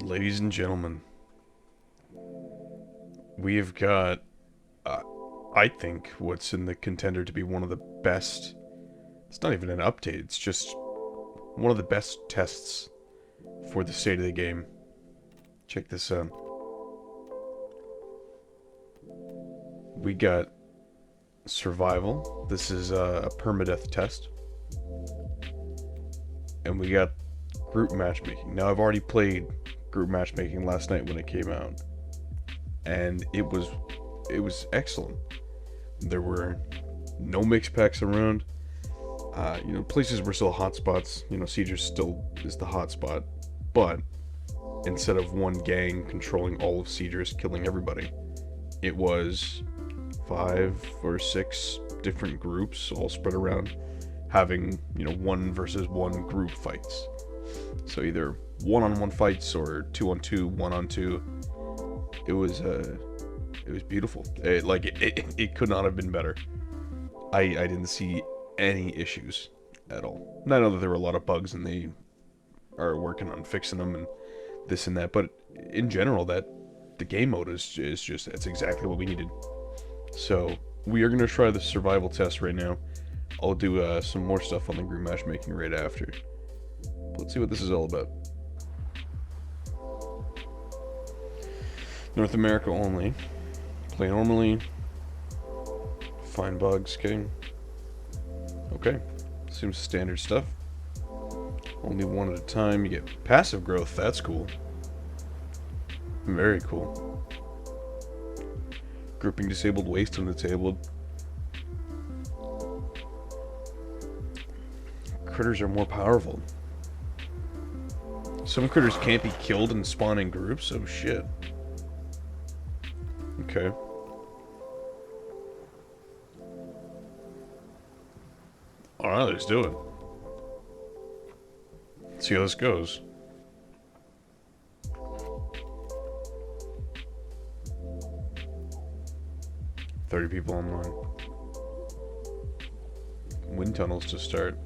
Ladies and gentlemen, we have got, I think, what's in the contender to be one of the best. It's not even an update, it's just one of the best tests for the state of the game. Check this out. We got survival. This is a permadeath test. And we got group matchmaking. Now, I've already played group matchmaking last night when it came out, and it was excellent. There were no mixed packs around. Places were still hotspots. Siege still is the hotspot, but instead of one gang controlling all of Siegers, killing everybody, it was 5 or 6 different groups all spread around, having 1-versus-1 group fights. So either 1-on-1 fights or 2-on-2, 1-on-2. It was beautiful. It could not have been better. I didn't see any issues at all. And I know that there were a lot of bugs, and they are working on fixing them and this and that. But in general, that the game mode is just that's exactly what we needed. So we are gonna try the survival test right now. I'll do some more stuff on the group matchmaking right after. Let's see what this is all about. North America only. Play normally. Find bugs, okay. Okay. Seems standard stuff. Only one at a time. You get passive growth, that's cool. Very cool. Grouping disabled, waste disabled. Critters are more powerful. Some critters can't be killed and spawn in groups, oh shit. Okay. Alright, let's do it. Let's see how this goes. $30 people online. Wind tunnels to start.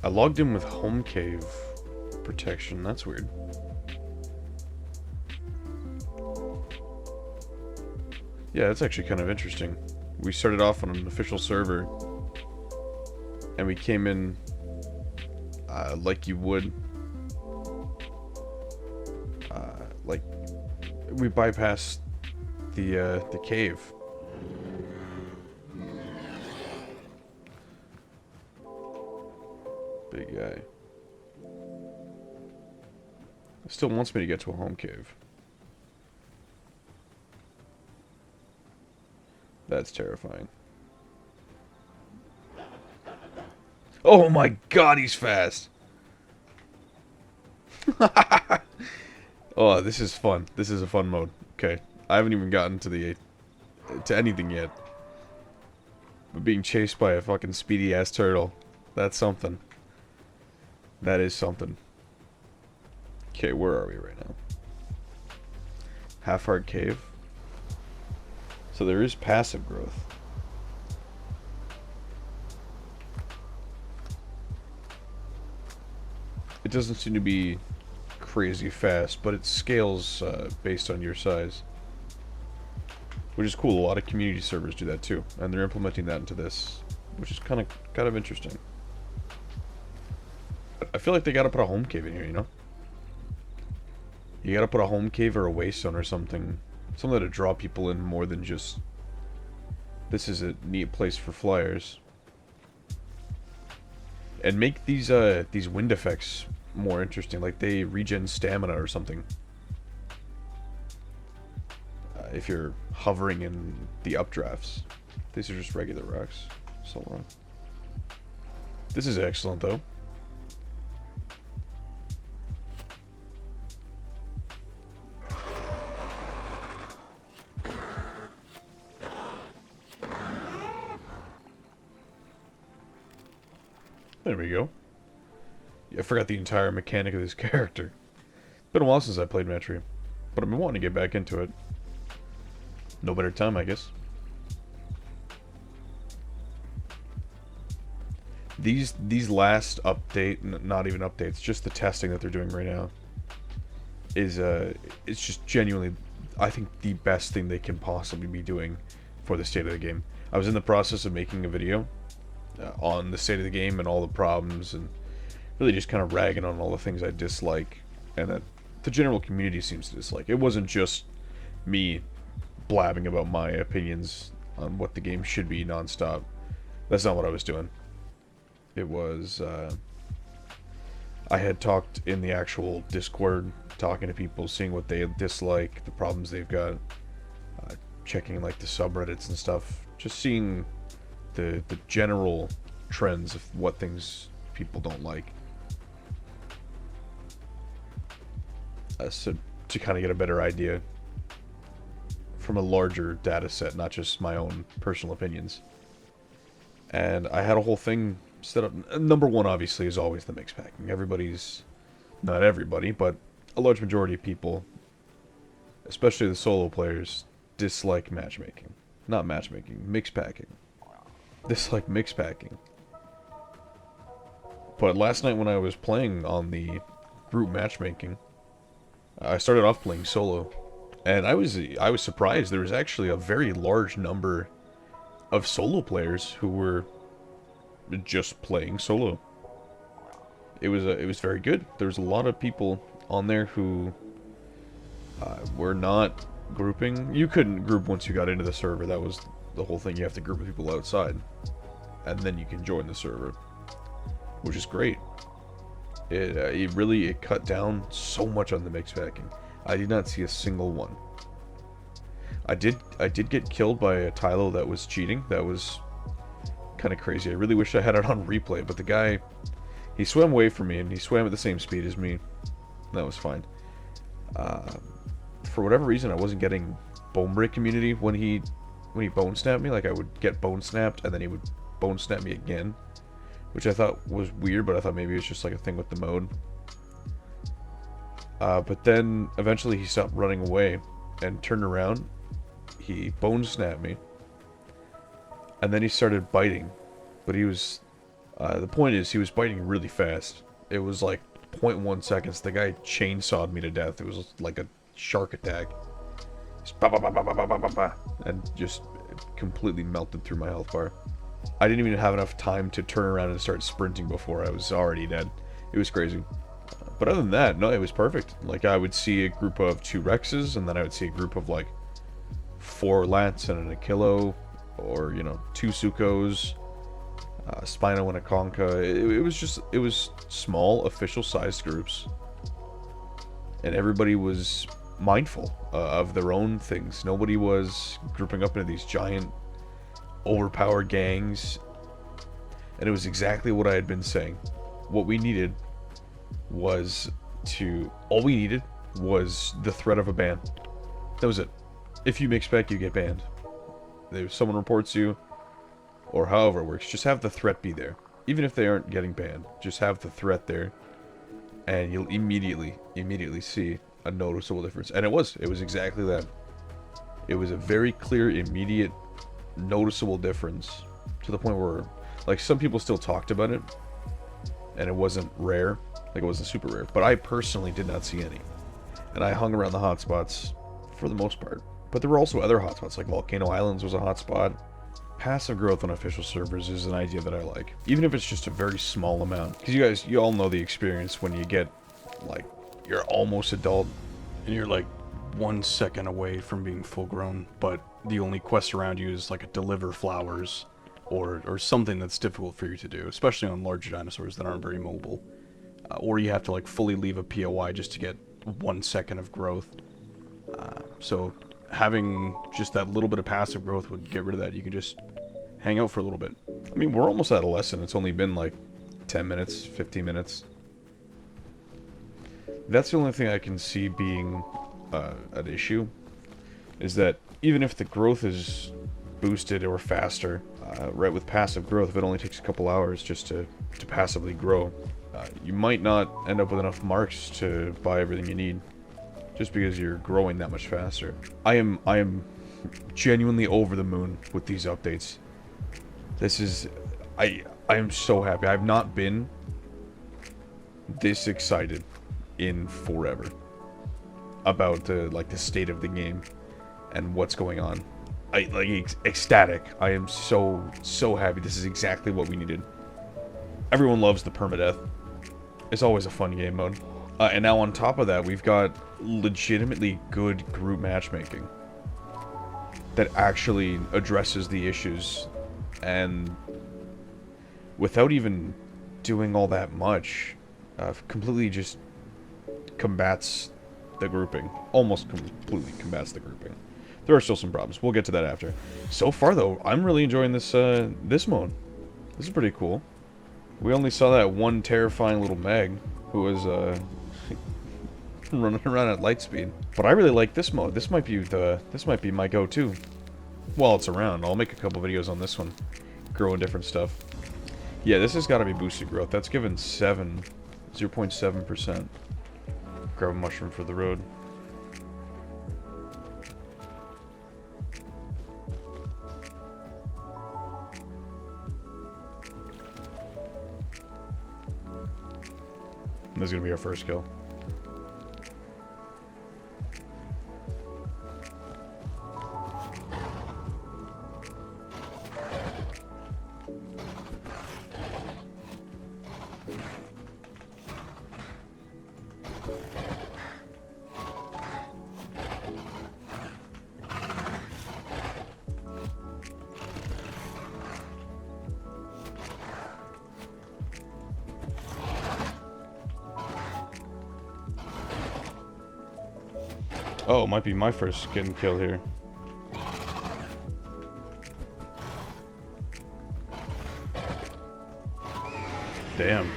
I logged in with home cave protection. That's weird. Yeah, that's actually kind of interesting. We started off on an official server, and we came in like you would. Like we bypassed the cave. Big guy. It still wants me to get to a home cave. That's terrifying. Oh my god, he's fast! Oh, this is fun. This is a fun mode. Okay. I haven't even gotten to anything yet. But being chased by a fucking speedy ass turtle. That's something. That is something. Okay, where are we right now? Half-Heart Cave. So there is passive growth. It doesn't seem to be crazy fast, but it scales based on your size. Which is cool. A lot of community servers do that too. And they're implementing that into this, which is kind of interesting. I feel like they gotta put a home cave in here, you know? You gotta put a home cave or a waste zone or something. Something to draw people in more than just... This is a neat place for flyers. And make these wind effects more interesting. Like they regen stamina or something. If you're hovering in the updrafts. These are just regular rocks. So wrong. This is excellent though. There we go. Yeah, I forgot the entire mechanic of this character. Been a while since I played Metri, but I've been wanting to get back into it. No better time, I guess. These last update, not even updates, just the testing that they're doing right now is it's just genuinely, I think, the best thing they can possibly be doing for the state of the game. I was in the process of making a video on the state of the game and all the problems, and really just kind of ragging on all the things I dislike and that the general community seems to dislike. It wasn't just me blabbing about my opinions on what the game should be nonstop. That's not what I was doing. It was, I had talked in the actual Discord, talking to people, seeing what they dislike, the problems they've got, checking like the subreddits and stuff, just seeing the general trends of what things people don't like. So to kind of get a better idea from a larger data set, not just my own personal opinions. And I had a whole thing set up. Number one, obviously, is always the mix packing. Not everybody, but a large majority of people, especially the solo players, dislike matchmaking. Not matchmaking, mix packing. Dislike mix packing. But last night when I was playing on the group matchmaking, I started off playing solo, and I was surprised. There was actually a very large number of solo players who were just playing solo. It was very good. There was a lot of people on there who were not grouping. You couldn't group once you got into the server. That was the whole thing. You have to group with people outside, and then you can join the server, which is great. It really cut down so much on the mix packing. I did not see a single one. I did get killed by a Tylo that was cheating. That was kind of crazy. I really wish I had it on replay, but the guy, he swam away from me, and he swam at the same speed as me. That was fine. For whatever reason, I wasn't getting bone break immunity when he bone snapped me. Like, I would get bone snapped, and then he would bone snap me again, which I thought was weird, but I thought maybe it was just like a thing with the mode. But then eventually he stopped running away and turned around. He bone snapped me, and then he started biting. But he was, the point is, he was biting really fast. It was like 0.1 seconds. The guy chainsawed me to death. It was like a shark attack. Just bah, bah, bah, bah, bah, bah, bah, bah, and just completely melted through my health bar. I didn't even have enough time to turn around and start sprinting before I was already dead. It was crazy. But other than that, no, it was perfect. Like, I would see a group of 2 Rexes, and then I would see a group of like 4 Lats and an Akilo, or, you know, 2 Sukos, Spino and a Conka. It was small, official sized groups. And everybody was mindful of their own things. Nobody was grouping up into these giant, overpowered gangs. And it was exactly what I had been saying. What we needed was all we needed was the threat of a ban. That was it. If you mix back, you get banned. If someone reports you, or however it works, just have the threat be there. Even if they aren't getting banned, just have the threat there, and you'll immediately see a noticeable difference. And it was exactly that. It was a very clear, immediate, noticeable difference, to the point where, like, some people still talked about it, and it wasn't rare, like, it wasn't super rare, but I personally did not see any. And I hung around the hotspots for the most part. But there were also other hotspots, like Volcano Islands was a hotspot. Passive growth on official servers is an idea that I like, even if it's just a very small amount. Because you all know the experience when you get, like, you're almost adult, and you're like 1 second away from being full grown, but the only quest around you is like a deliver flowers, or something that's difficult for you to do, especially on larger dinosaurs that aren't very mobile. Or you have to like fully leave a POI just to get 1 second of growth. So having just that little bit of passive growth would get rid of that. You can just hang out for a little bit. I mean, we're almost adolescent. It's only been like 10 minutes, 15 minutes. That's the only thing I can see being an issue, is that even if the growth is boosted or faster, right, with passive growth, if it only takes a couple hours just to passively grow, you might not end up with enough marks to buy everything you need, just because you're growing that much faster. I am genuinely over the moon with these updates. This is... I am so happy. I've not been this excited in forever about the state of the game and what's going on. Ecstatic. I am so happy. This is exactly what we needed. Everyone loves the permadeath. It's always a fun game mode. And now on top of that, we've got legitimately good group matchmaking that actually addresses the issues, and without even doing all that much, completely just combats the grouping. Almost completely combats the grouping. There are still some problems. We'll get to that after. So far, though, I'm really enjoying this this mode. This is pretty cool. We only saw that one terrifying little Meg who was running around at light speed. But I really like this mode. This might be my go-to. While it's around, I'll make a couple videos on this one, growing different stuff. Yeah, this has got to be boosted growth. That's given 0.7%. Grab a mushroom for the road. This is gonna be our first kill. Oh, it might be my first getting killed here. Damn.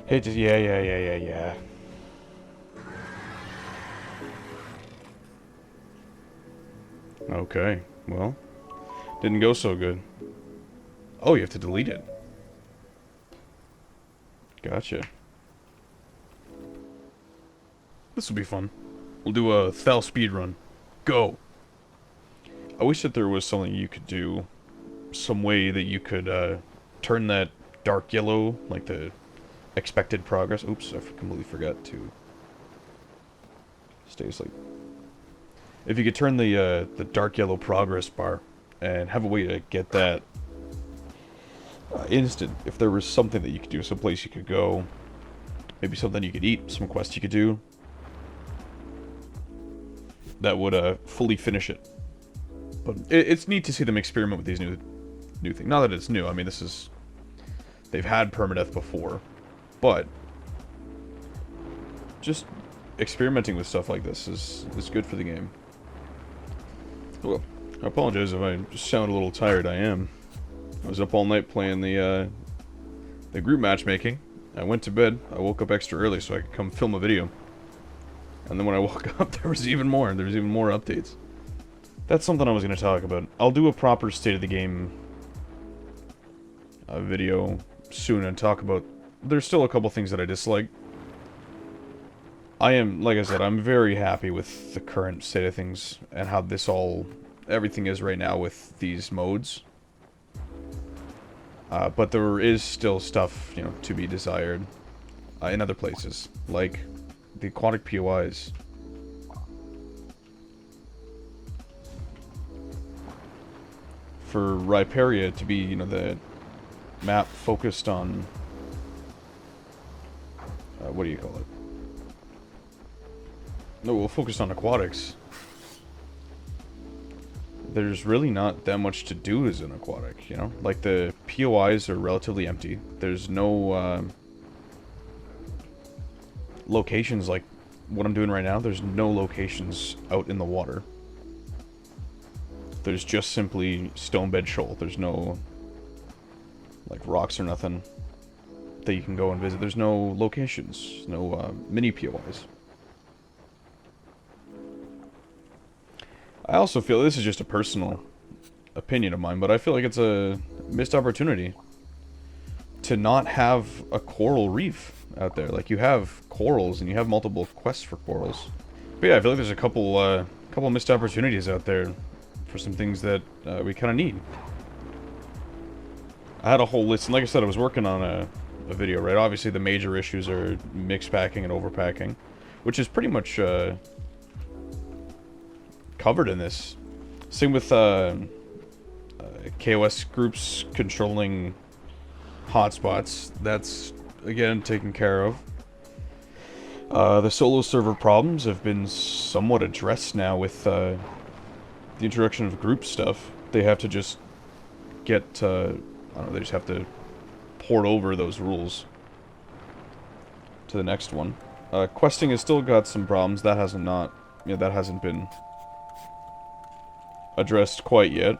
Hey, just yeah. Okay, well, didn't go so good. Oh, you have to delete it. Gotcha. This will be fun. We'll do a Thel speed run. Go! I wish that there was something you could do, some way that you could turn that dark yellow, like the expected progress. Oops, I completely forgot to stay asleep. If you could turn the dark yellow progress bar and have a way to get that instant. If there was something that you could do, some place you could go, maybe something you could eat, some quest you could do, that would fully finish it. But it's neat to see them experiment with these new things. Not that it's new. I mean, they've had permadeath before, but just experimenting with stuff like this is good for the game. Well, I apologize if I just sound a little tired. I am. I was up all night playing the group matchmaking. I went to bed. I woke up extra early so I could come film a video. And then when I woke up, there was even more. There was even more updates. That's something I was going to talk about. I'll do a proper state of the game video soon and talk about... There's still a couple things that I dislike. I am, like I said, I'm very happy with the current state of things and how everything is right now with these modes. But there is still stuff, to be desired in other places, like the aquatic POIs. For Rhyperia to be, the map focused on... what do you call it? No, well, focused on aquatics. There's really not that much to do as an aquatic, Like, the POIs are relatively empty. There's no, locations like what I'm doing right now. There's no locations out in the water. There's just simply stone bed shoal. There's no, like, rocks or nothing that you can go and visit. There's no locations, no, mini POIs. I also feel, this is just a personal opinion of mine, but I feel like it's a missed opportunity to not have a coral reef out there. Like, you have corals and you have multiple quests for corals. But yeah, I feel like there's a couple couple missed opportunities out there for some things that we kind of need. I had a whole list, and like I said, I was working on a video, right? Obviously, the major issues are mix packing and overpacking, which is pretty much covered in this. Same with KOS groups controlling hotspots. That's, again, taken care of. The solo server problems have been somewhat addressed now with the introduction of group stuff. They have to just get, I don't know, they just have to port over those rules to the next one. Questing has still got some problems. That hasn't been addressed quite yet.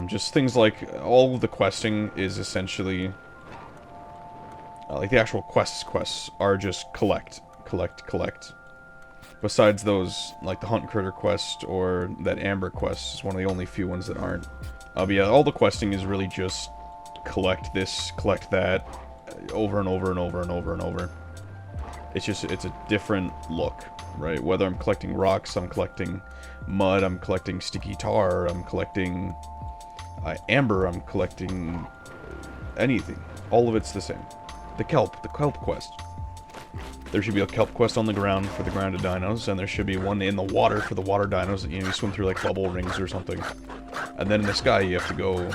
Just things like, all of the questing is essentially, like the actual quests are just collect. Besides those, like the Hunt Critter quest or that Amber quest is one of the only few ones that aren't. But yeah, all the questing is really just collect this, collect that, over and over and over and over and over. It's a different look, right? Whether I'm collecting rocks, I'm collecting mud, I'm collecting sticky tar, I'm collecting amber, I'm collecting anything. All of it's the same. The kelp quest. There should be a kelp quest on the ground for the grounded dinos, and there should be one in the water for the water dinos that, you know, you swim through like bubble rings or something. And then in the sky you have to go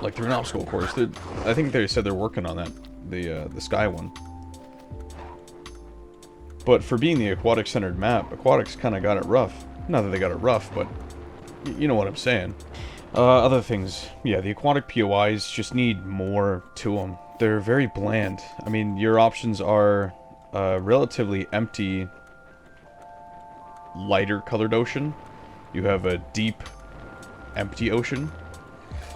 like through an obstacle course. I think they said they're working on that, the sky one. But for being the aquatic-centered map, Aquatics kind of got it rough. Not that they got it rough, but you know what I'm saying. Other things, yeah, the aquatic POIs just need more to them. They're very bland. I mean, your options are a relatively empty, lighter colored ocean. You have a deep, empty ocean.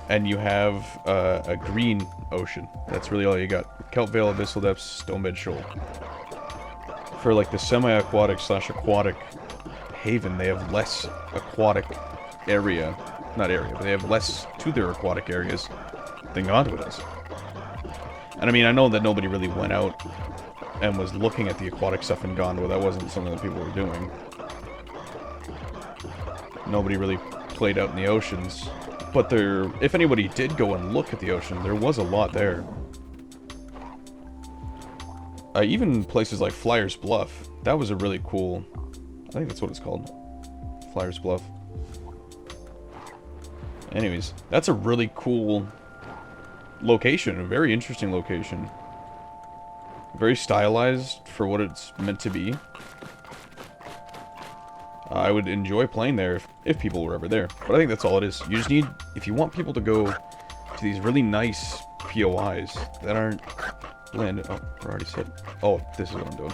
And you have a green ocean. That's really all you got. Kelp Vale, Abyssal Depths, Stonebed Shoal. For like the semi-aquatic / aquatic haven, they have less aquatic area. Not area, but they have less to their aquatic areas than Gondwa does. And I mean, I know that nobody really went out and was looking at the aquatic stuff in Gondwa. That wasn't something that people were doing. Nobody really played out in the oceans. But there, if anybody did go and look at the ocean, there was a lot there. Even places like Flyer's Bluff. That was a really cool... I think that's what it's called. Flyer's Bluff. Anyways, that's a really cool location. A very interesting location. Very stylized for what it's meant to be. I would enjoy playing there if people were ever there. But I think that's all it is. You just need... If you want people to go to these really nice POIs that aren't bland... Oh, we're already set. Oh, this is what I'm doing.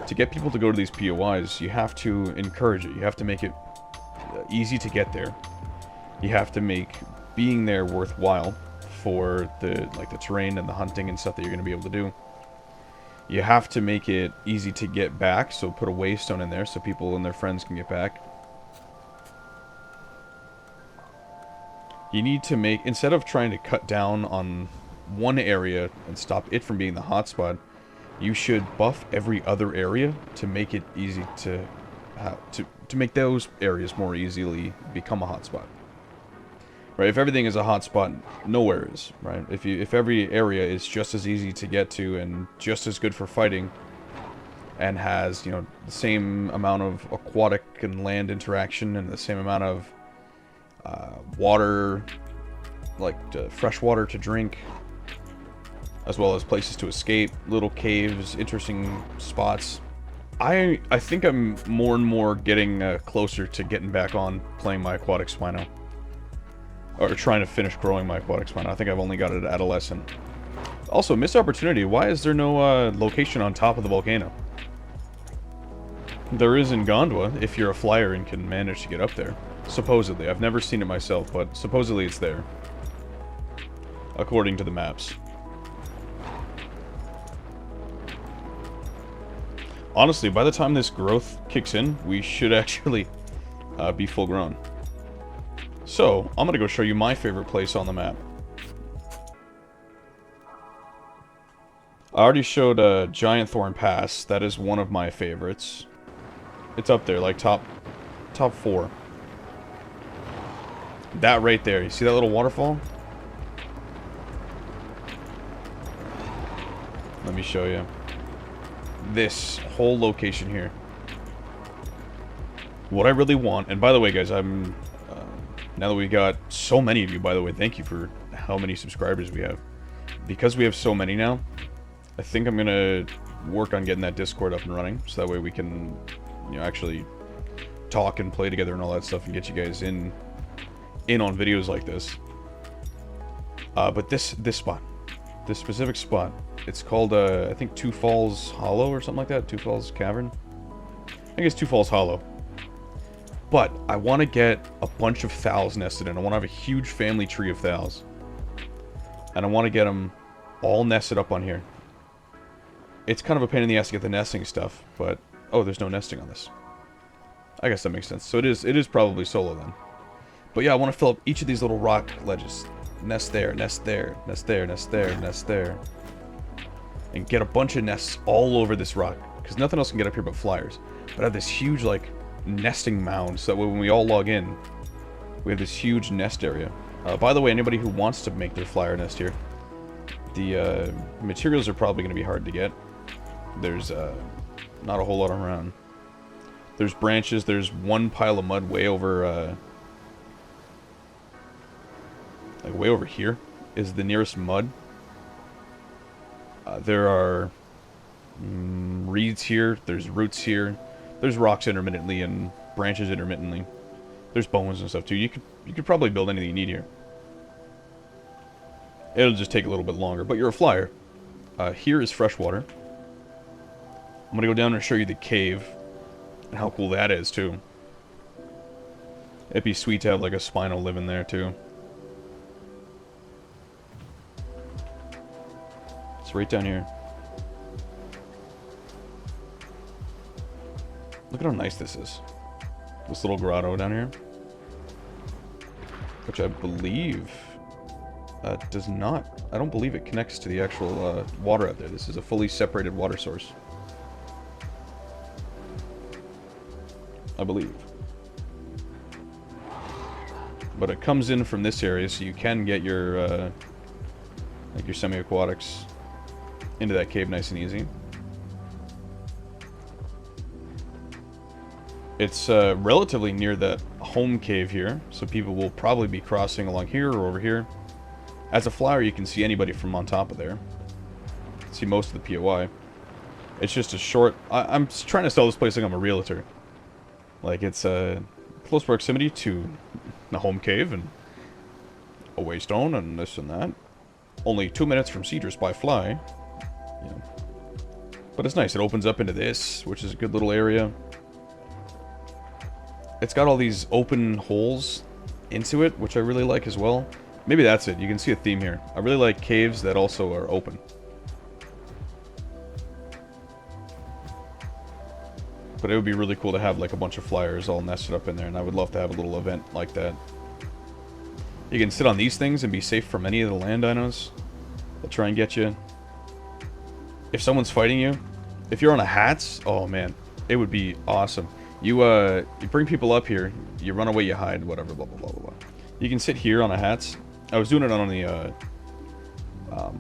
To get people to go to these POIs, you have to encourage it. You have to make it easy to get there. You have to make being there worthwhile for the terrain and the hunting and stuff that you're going to be able to do. You have to make it easy to get back, so put a waystone in there so people and their friends can get back. You need to make, instead of trying to cut down on one area and stop it from being the hotspot, you should buff every other area to make it easy to make those areas more easily become a hotspot. Right, if everything is a hotspot, nowhere is, right? If every area is just as easy to get to and just as good for fighting and has, you know, the same amount of aquatic and land interaction and the same amount of water, like fresh water to drink, as well as places to escape, little caves, interesting spots. I think I'm more and more getting closer to getting back on playing my aquatic Spino. Or trying to finish growing my aquatic Spino. I think I've only got it at adolescent. Also, missed opportunity. Why is there no location on top of the volcano? There is in Gondwa, if you're a flyer and can manage to get up there. Supposedly. I've never seen it myself, but supposedly it's there. According to the maps. Honestly, by the time this growth kicks in, we should actually be full grown. So, I'm gonna go show you my favorite place on the map. I already showed Giant Thorn Pass. That is one of my favorites. It's up there, like top 4. That right there. You see that little waterfall? Let me show you. This whole location here. What I really want, and by the way, guys, I'm now that we got so many of you, by the way, thank you for how many subscribers we have. Because we have so many now, I think I'm gonna work on getting that Discord up and running, so that way we can, you know, actually talk and play together and all that stuff, and get you guys in on videos like this. But this spot, this specific spot, it's called I think Two Falls Hollow or something like that. Two Falls Cavern. I think it's Two Falls Hollow. But I want to get a bunch of thals nested in. I want to have a huge family tree of thals. And I want to get them all nested up on here. It's kind of a pain in the ass to get the nesting stuff, but... Oh, there's no nesting on this. I guess that makes sense. So it is probably solo then. But yeah, I want to fill up each of these little rock ledges. Nest there, nest there, nest there, nest there, nest there. And get a bunch of nests all over this rock. Because nothing else can get up here but flyers. But I have this huge, like... nesting mound, so that way when we all log in, we have this huge nest area. By the way, anybody who wants to make their flyer nest here, the materials are probably going to be hard to get. There's not a whole lot around. There's branches, there's one pile of mud way over, like way over here is the nearest mud. There are reeds here, there's roots here. There's rocks intermittently and branches intermittently. There's bones and stuff too. You could probably build anything you need here. It'll just take a little bit longer, but you're a flyer. Here is fresh water. I'm gonna go down and show you the cave and how cool that is too. It'd be sweet to have like a Spino live in there too. It's right down here. Look at how nice this is. This little grotto down here. Which I believe does not... I don't believe it connects to the actual water out there. This is a fully separated water source. I believe. But it comes in from this area, so you can get your like your semi-aquatics into that cave nice and easy. It's relatively near the home cave here, so people will probably be crossing along here or over here. As a flyer, you can see anybody from on top of there. See most of the POI. It's just a short... I'm trying to sell this place like I'm a realtor. Like, it's close proximity to the home cave and a waystone and this and that. Only 2 minutes from Cedrus by fly. You know. But it's nice. It opens up into this, which is a good little area. It's got all these open holes into it, which I really like as well. Maybe that's it. You can see a theme here. I really like caves that also are open. But it would be really cool to have like a bunch of flyers all nested up in there, and I would love to have a little event like that. You can sit on these things and be safe from any of the land dinos that try and get you. If someone's fighting you, if you're on a hats, oh man, it would be awesome. You bring people up here, you run away, you hide, whatever, blah, blah, blah, blah, blah. You can sit here on a hats. I was doing it on the, a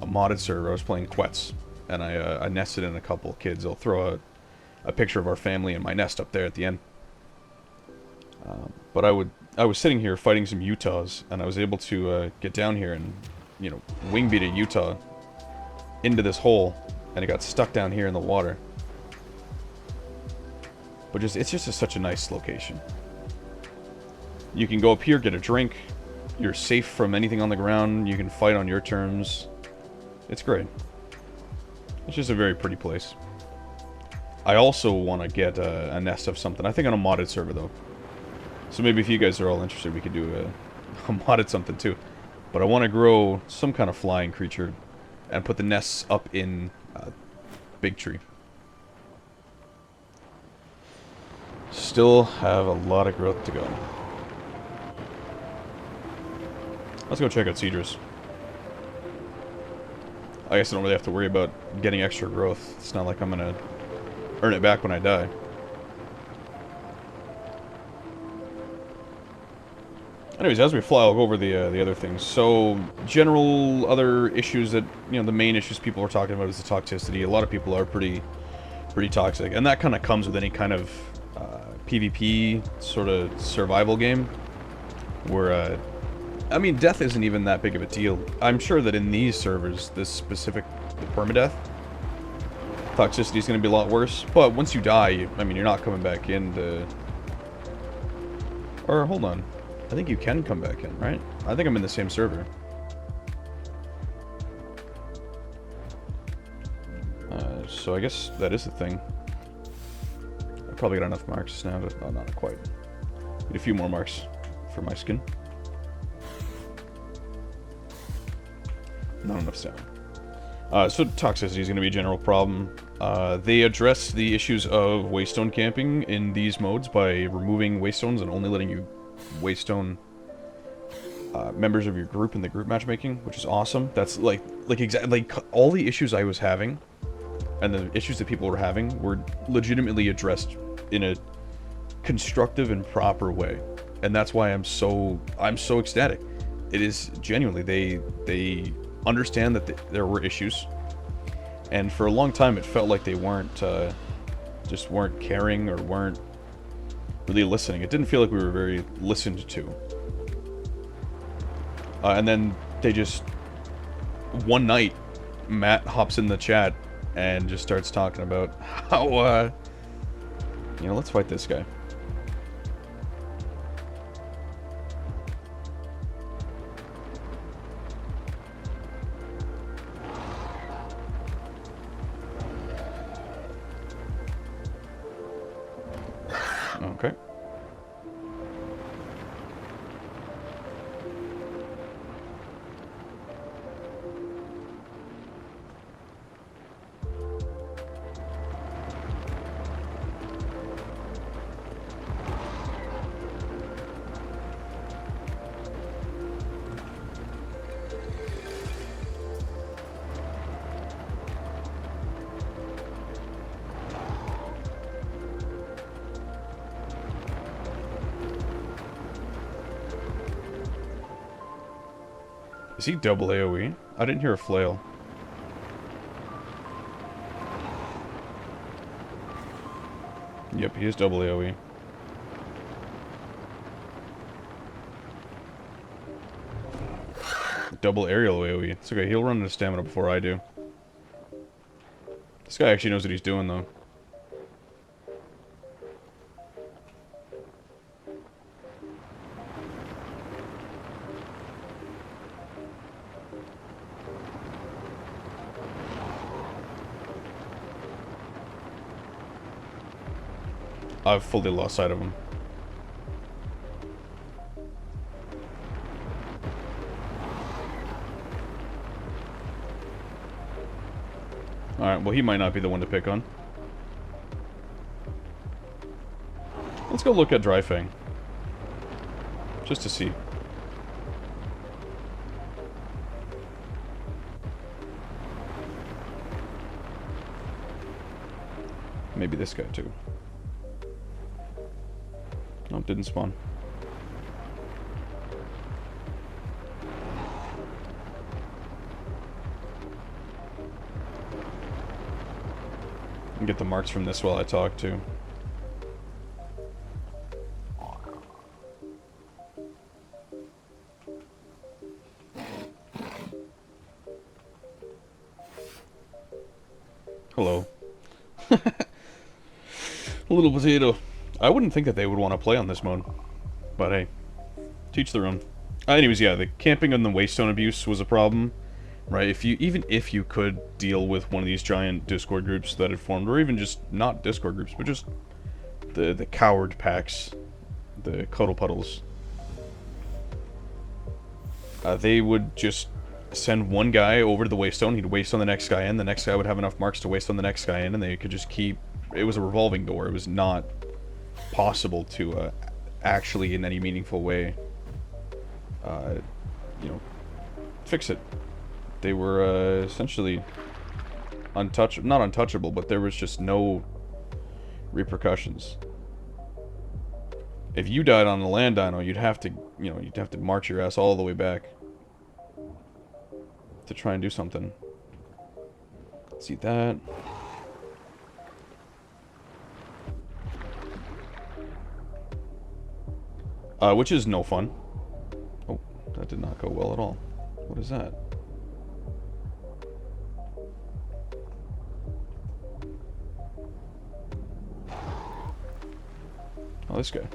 modded server. I was playing Quets, and I nested in a couple of kids. I'll throw a picture of our family and my nest up there at the end. But I was sitting here fighting some Utahs, and I was able to get down here and, you know, wing beat a Utah into this hole, and it got stuck down here in the water. But it's just such a nice location. You can go up here, get a drink. You're safe from anything on the ground. You can fight on your terms. It's great. It's just a very pretty place. I also want to get a nest of something. I think on a modded server, though. So maybe if you guys are all interested, we could do a modded something, too. But I want to grow some kind of flying creature and put the nests up in Big Tree. Still have a lot of growth to go. Let's go check out Cedrus. I guess I don't really have to worry about getting extra growth. It's not like I'm gonna earn it back when I die. Anyways, as we fly, I'll go over the other things. So, general other issues that, you know, the main issues people are talking about is the toxicity. A lot of people are pretty toxic, and that kind of comes with any kind of PvP sort of survival game, where, I mean, death isn't even that big of a deal. I'm sure that in these servers, this specific permadeath, toxicity is going to be a lot worse, but once you die, I mean, you're not coming back in to... Or, hold on. I think you can come back in, right? I think I'm in the same server. So I guess that is the thing. I probably got enough marks now, but oh, not quite. Need a few more marks for my skin. Not enough stamina. So toxicity is going to be a general problem. They address the issues of waystone camping in these modes by removing waystones and only letting you waystone members of your group in the group matchmaking, which is awesome. That's like all the issues I was having and the issues that people were having were legitimately addressed in a constructive and proper way, and that's why I'm so ecstatic. It is genuinely they understand that there were issues, and for a long time it felt like they weren't just weren't caring or weren't really listening. It didn't feel like we were very listened to. And then they just, one night, Matt hops in the chat and just starts talking about how, you know, let's fight this guy. Okay. Is he double AoE? I didn't hear a flail. Yep, he is double AoE. Double aerial AoE. It's okay, he'll run into stamina before I do. This guy actually knows what he's doing, though. I've fully lost sight of him. Alright, well he might not be the one to pick on. Let's go look at Dry Fang. Just to see. Maybe this guy too. No, it didn't spawn. I can get the marks from this while I talk too. Hello. A little potato. I wouldn't think that they would want to play on this mode. But hey, teach their own. Anyways, yeah, the camping and the waystone abuse was a problem. Right, even if you could deal with one of these giant Discord groups that had formed, or even just not Discord groups, but just the coward packs, the cuddle puddles, they would just send one guy over to the waystone. He'd waystone the next guy in. The next guy would have enough marks to waystone the next guy in, and they could just keep. It was a revolving door. It was not possible to actually, in any meaningful way, you know, fix it. They were essentially not untouchable, but there was just no repercussions. If you died on the land dino, you'd have to, you'd have to march your ass all the way back to try and do something. See that? Which is no fun. Oh, that did not go well at all. What is that? Oh, this guy.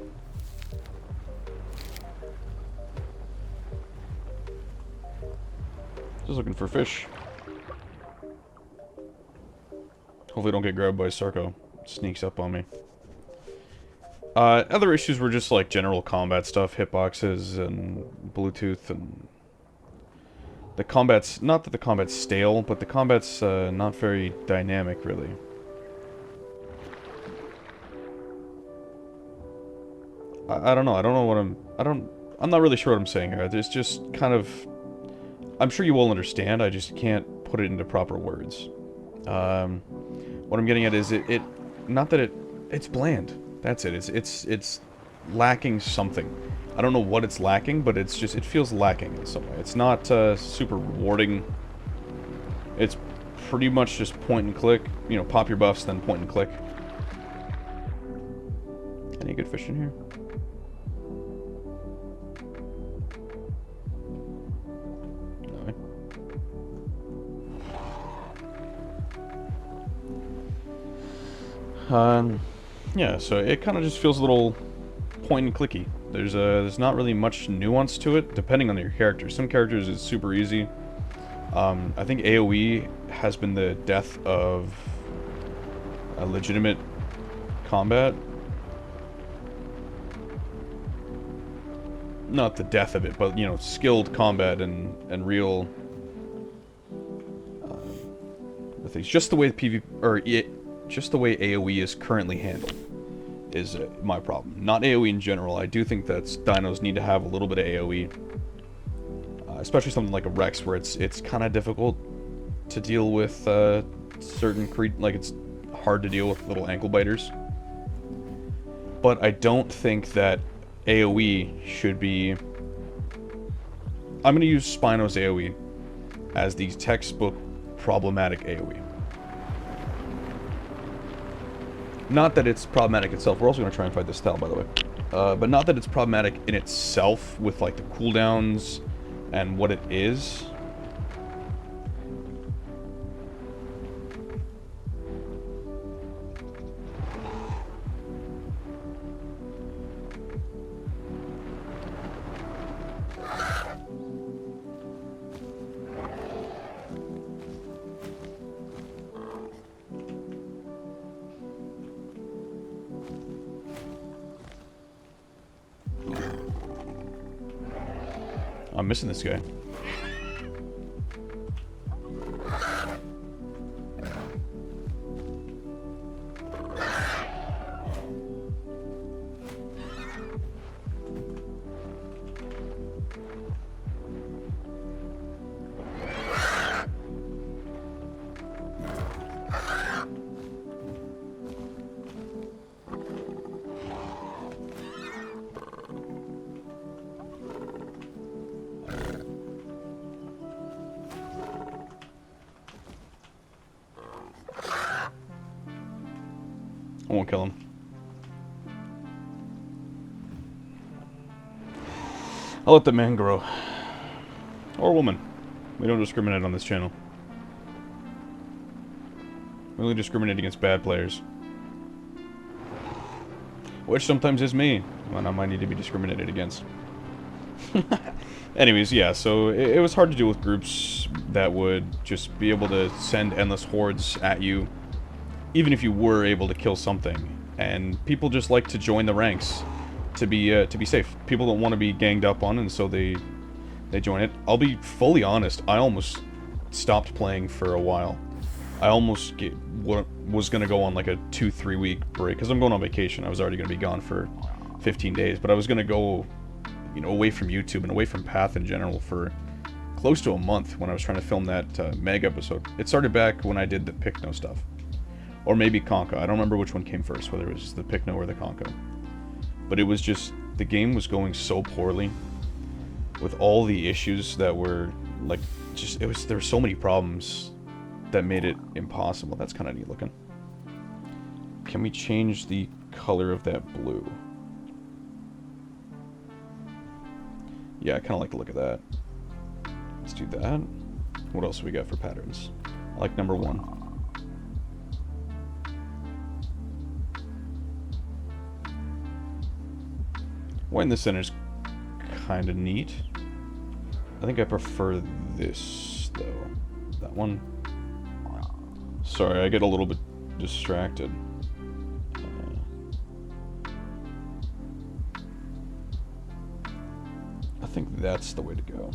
Just looking for fish. Hopefully don't get grabbed by Sarko. Sneaks up on me. Other issues were just like general combat stuff, hitboxes and Bluetooth, and the combat's, not that the combat's stale, but the combat's not very dynamic really. I don't know. I don't know what I'm not really sure what I'm saying here. There's just kind of, I'm sure you will understand, I just can't put it into proper words. What I'm getting at is not that it's bland. That's it. It's lacking something. I don't know what it's lacking, but it's just, it feels lacking in some way. It's not super rewarding. It's pretty much just point and click. Pop your buffs, then point and click. Any good fish in here? No. Yeah, so it kind of just feels a little point and clicky. There's not really much nuance to it, depending on your character. Some characters it's super easy. I think AoE has been the death of a legitimate combat. Not the death of it, but skilled combat and real things. Just the way just the way AoE is currently handled is my problem. Not AoE in general. I do think that dinos need to have a little bit of AoE. Especially something like a Rex, where it's kind of difficult to deal with certain like it's hard to deal with little ankle biters. But I don't think that AoE should be... I'm going to use Spino's AoE as the textbook problematic AoE. Not that it's problematic itself. We're also going to try and fight this style, by the way. But not that it's problematic in itself with like the cooldowns and what it is. I'm missing this guy. I won't kill him. I'll let the man grow. Or woman. We don't discriminate on this channel. We only discriminate against bad players. Which sometimes is me, when I might need to be discriminated against. Anyways, yeah, so it was hard to deal with groups that would just be able to send endless hordes at you, even if you were able to kill something. And people just like to join the ranks to be safe. People don't want to be ganged up on, and so they join it. I'll be fully honest, I almost stopped playing for a while. I almost was going to go on like a 2-3 week break, because I'm going on vacation. I was already going to be gone for 15 days, but I was going to go, away from YouTube and away from Path in general for close to a month when I was trying to film that Meg episode. It started back when I did the Picno stuff. Or maybe Conca. I don't remember which one came first, whether it was the Picno or the Conca. But it was just, the game was going so poorly with all the issues that were, like, just, there were so many problems that made it impossible. That's kind of neat looking. Can we change the color of that blue? Yeah, I kind of like the look of that. Let's do that. What else do we got for patterns? I like number 1. White in the center is kind of neat. I think I prefer this, though. That one. Sorry, I get a little bit distracted. I think that's the way to go.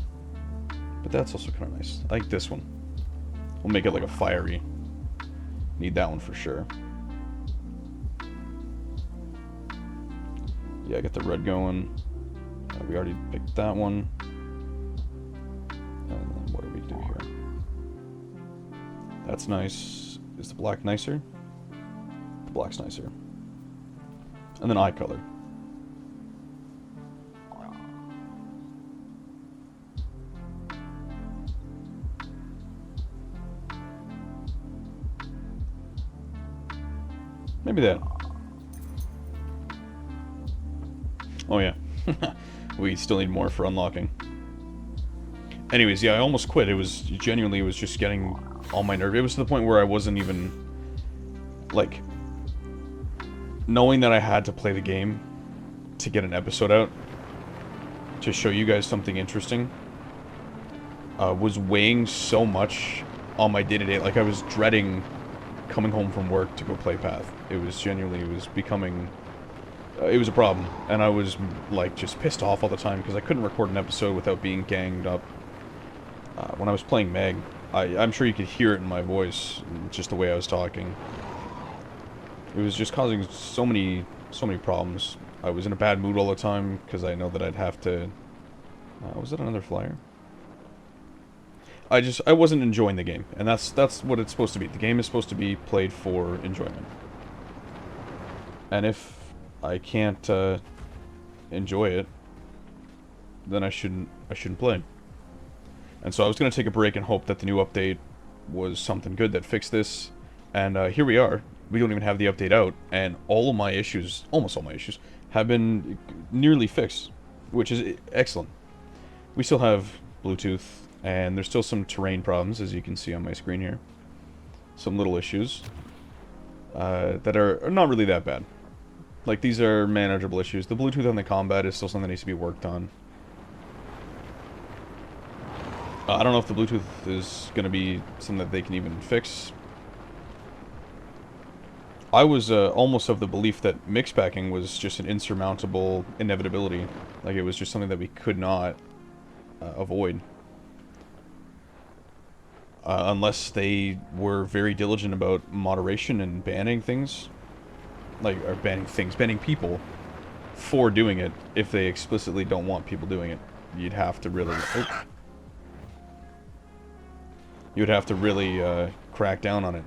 But that's also kind of nice. I like this one. We'll make it like a fiery. Need that one for sure. Yeah, get the red going. We already picked that one. And then what do we do here? That's nice. Is the black nicer? The black's nicer. And then eye color. Maybe that. Oh yeah. We still need more for unlocking. Anyways, yeah, I almost quit. It was genuinely, it was just getting on my nerve. It was to the point where I wasn't even, like, knowing that I had to play the game to get an episode out, to show you guys something interesting, was weighing so much on my day-to-day. Like, I was dreading coming home from work to go play Path. It was genuinely, it was becoming... it was a problem, and I was, like, just pissed off all the time because I couldn't record an episode without being ganged up. When I was playing Meg, I'm sure you could hear it in my voice, just the way I was talking. It was just causing so many problems. I was in a bad mood all the time because I know that I'd have to... was it another flyer? I wasn't enjoying the game, and that's what it's supposed to be. The game is supposed to be played for enjoyment. And if I can't enjoy it, then I shouldn't play. And so I was going to take a break and hope that the new update was something good that fixed this. And here we are. We don't even have the update out, and all of my issues, almost all my issues, have been nearly fixed, which is excellent. We still have Bluetooth, and there's still some terrain problems, as you can see on my screen here. Some little issues that are not really that bad. Like, these are manageable issues. The Bluetooth on the combat is still something that needs to be worked on. I don't know if the Bluetooth is going to be something that they can even fix. I was almost of the belief that mix packing was just an insurmountable inevitability. Like, it was just something that we could not avoid. Unless they were very diligent about moderation and banning things. Like, or banning people for doing it if they explicitly don't want people doing it. You'd have to really... Oh. You'd have to really crack down on it.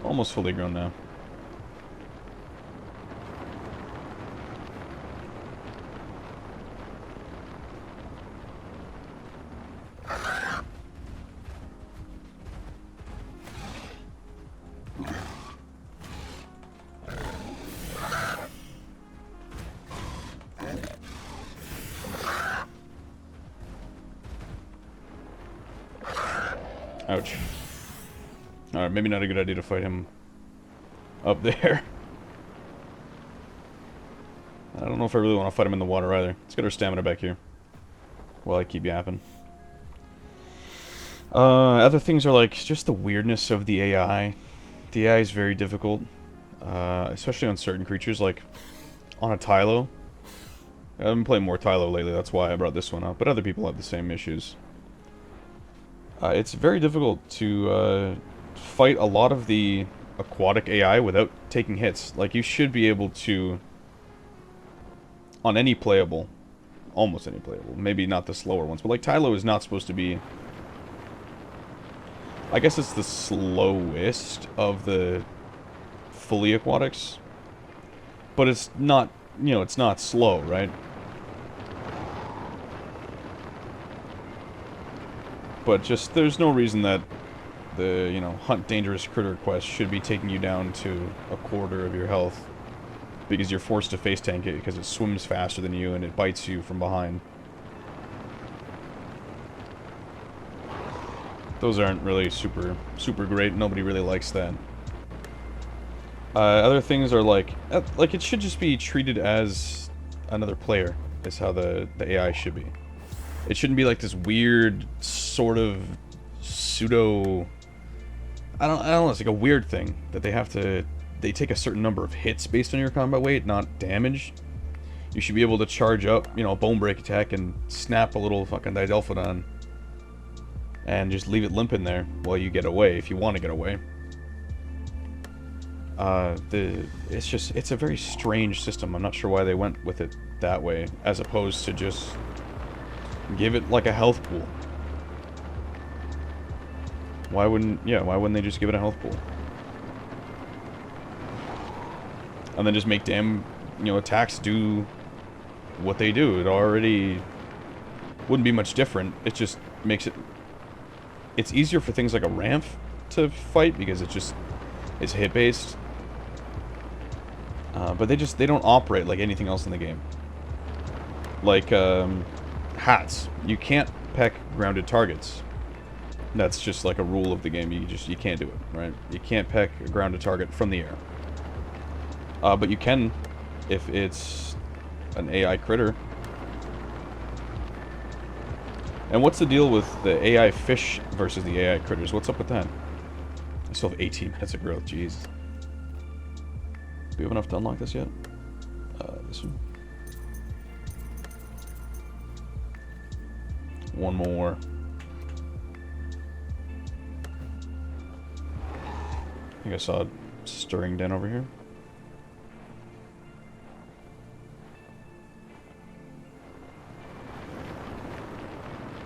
Almost fully grown now. Ouch. Alright, maybe not a good idea to fight him up there. I don't know if I really want to fight him in the water either. Let's get our stamina back here while I keep yapping. Other things are like just the weirdness of the AI. The AI is very difficult, especially on certain creatures, like on a Tylo. I've been playing more Tylo lately, that's why I brought this one up, but other people have the same issues. It's very difficult to fight a lot of the aquatic AI without taking hits. Like, you should be able to, on any playable, almost any playable. Maybe not the slower ones, but like Tylo is not supposed to be... I guess it's the slowest of the fully aquatics. But it's not, you know, it's not slow, right? But just, there's no reason that the, you know, hunt dangerous critter quest should be taking you down to a quarter of your health. Because you're forced to face tank it because it swims faster than you and it bites you from behind. Those aren't really super great. Nobody really likes that. Other things are like it should just be treated as another player, is how the AI should be. It shouldn't be like this weird sort of pseudo... I don't know, it's like a weird thing that they take a certain number of hits based on your combat weight, not damage. You should be able to charge up, you know, a bone break attack and snap a little fucking Didelphodon and just leave it limp in there while you get away, if you want to get away. It's a very strange system. I'm not sure why they went with it that way, as opposed to just give it like a health pool. Why wouldn't they just give it a health pool? And then just make damn, you know, attacks do what they do. It already wouldn't be much different. It just makes it... It's easier for things like a Ramp to fight because it's hit-based. But they don't operate like anything else in the game. Like, hats. You can't peck grounded targets. That's just like a rule of the game. You can't do it, right? You can't peck a grounded target from the air. But you can if it's an AI critter. And what's the deal with the AI fish versus the AI critters? What's up with that? I still have 18 minutes of growth, jeez. Do we have enough to unlock this yet? This one. One more. I think I saw a stirring den over here.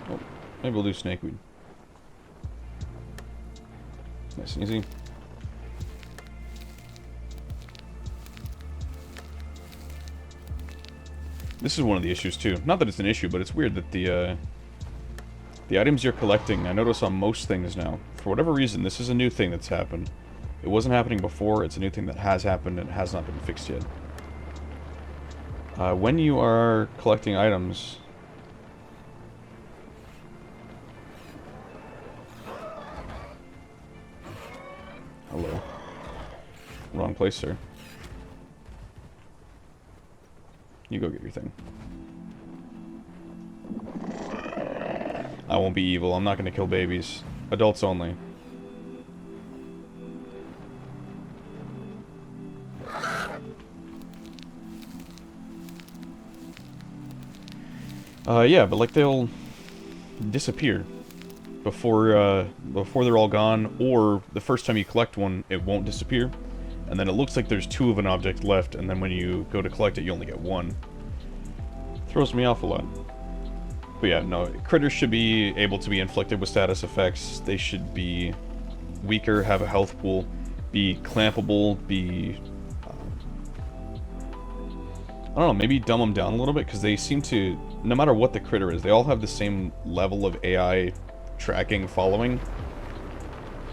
Oh, maybe we'll do snakeweed. Nice and easy. This is one of the issues too. Not that it's an issue, but it's weird that the items you're collecting, I notice on most things now, for whatever reason, this is a new thing that's happened. It wasn't happening before, it's a new thing that has happened and has not been fixed yet. When you are collecting items... Hello. Wrong place, sir. You go get your thing. I won't be evil. I'm not going to kill babies. Adults only. Yeah, but like they'll disappear before they're all gone, or the first time you collect one, it won't disappear. And then it looks like there's two of an object left, and then when you go to collect it, you only get one. Throws me off a lot. But yeah, no, critters should be able to be inflicted with status effects. They should be weaker, have a health pool, be clampable, be... I don't know, maybe dumb them down a little bit, because they seem to, no matter what the critter is, they all have the same level of AI tracking, following.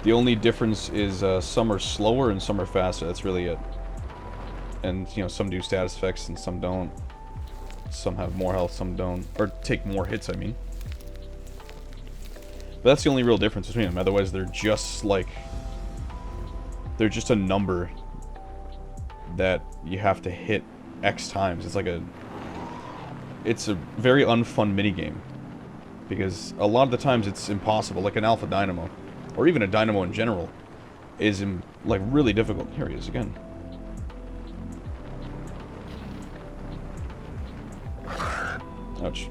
The only difference is some are slower and some are faster. That's really it. And, you know, some do status effects and some don't. Some have more health, some don't. Or take more hits, I mean. But that's the only real difference between them. Otherwise, they're just like... They're just a number that you have to hit X times. It's like a... It's a very unfun minigame. Because a lot of the times it's impossible. Like an Alpha Dynamo, or even a Dynamo in general, is like really difficult. Here he is again. Ouch.